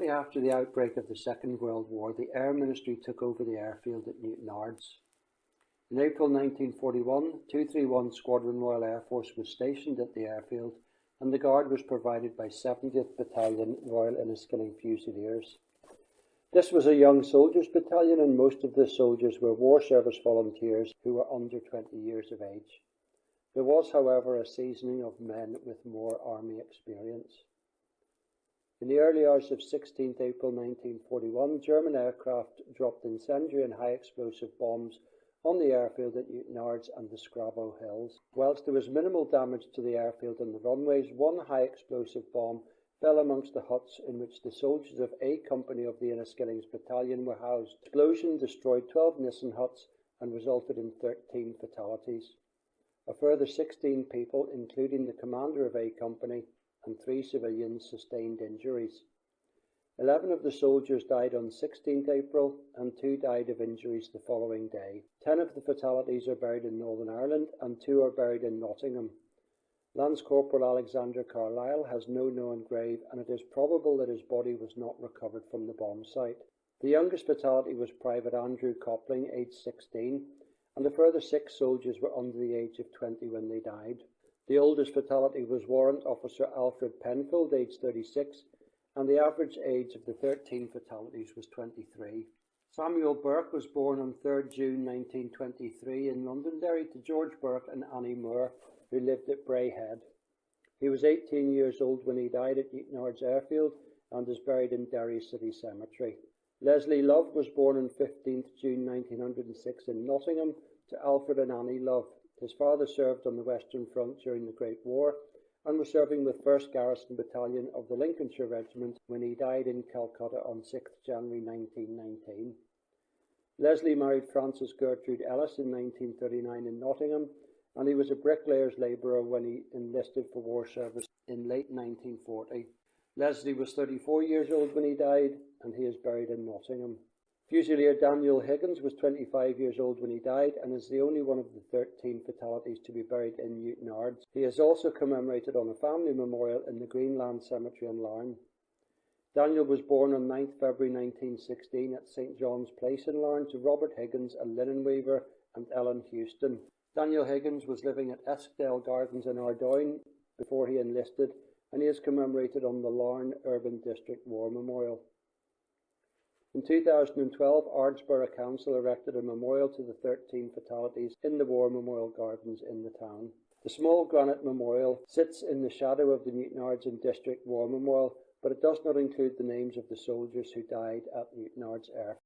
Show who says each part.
Speaker 1: after the outbreak of the Second World War, the Air Ministry took over the airfield at Newtownards. In April 1941, 231 Squadron Royal Air Force was stationed at the airfield, and the guard was provided by 70th Battalion Royal Enniskilling Fusiliers. This was a young soldiers' battalion, and most of the soldiers were war service volunteers who were under 20 years of age. There was, however, a seasoning of men with more army experience. In the early hours of 16th April 1941, German aircraft dropped incendiary and high-explosive bombs on the airfield at Newtownards and the Scrabo Hills. Whilst there was minimal damage to the airfield and the runways, one high-explosive bomb fell amongst the huts in which the soldiers of A Company of the Enniskillings Battalion were housed. The explosion destroyed 12 Nissen huts and resulted in 13 fatalities. A further 16 people, including the commander of A Company, and 3 civilians sustained injuries. 11 of the soldiers died on 16th April and 2 died of injuries the following day. 10 of the fatalities are buried in Northern Ireland and 2 are buried in Nottingham. Lance Corporal Alexander Carlyle has no known grave, and it is probable that his body was not recovered from the bomb site. The youngest fatality was Private Andrew Copling, aged 16, and the further 6 soldiers were under the age of 20 when they died. The oldest fatality was Warrant Officer Alfred Penfold, aged 36, and the average age of the 13 fatalities was 23. Samuel Burke was born on 3rd June 1923 in Londonderry to George Burke and Annie Moore, who lived at Braehead. He was 18 years old when he died at Newtownards Airfield and is buried in Derry City Cemetery. Leslie Love was born on 15th June 1906 in Nottingham to Alfred and Annie Love. His father served on the Western Front during the Great War and was serving with 1st Garrison Battalion of the Lincolnshire Regiment when he died in Calcutta on 6th January 1919. Leslie married Frances Gertrude Ellis in 1939 in Nottingham, and he was a bricklayer's labourer when he enlisted for war service in late 1940. Leslie was 34 years old when he died, and he is buried in Nottingham. Fusilier Daniel Higgins was 25 years old when he died and is the only one of the 13 fatalities to be buried in Newtownards. He is also commemorated on a family memorial in the Greenland Cemetery in Larne. Daniel was born on 9th February 1916 at St John's Place in Larne to Robert Higgins, a linen weaver, and Ellen Houston. Daniel Higgins was living at Eskdale Gardens in Ardoyne before he enlisted, and he is commemorated on the Larne Urban District War Memorial. In 2012, Ardsborough Council erected a memorial to the 13 fatalities in the War Memorial Gardens in the town. The small granite memorial sits in the shadow of the Newtownards and District War Memorial, but it does not include the names of the soldiers who died at Newtownards Airfield.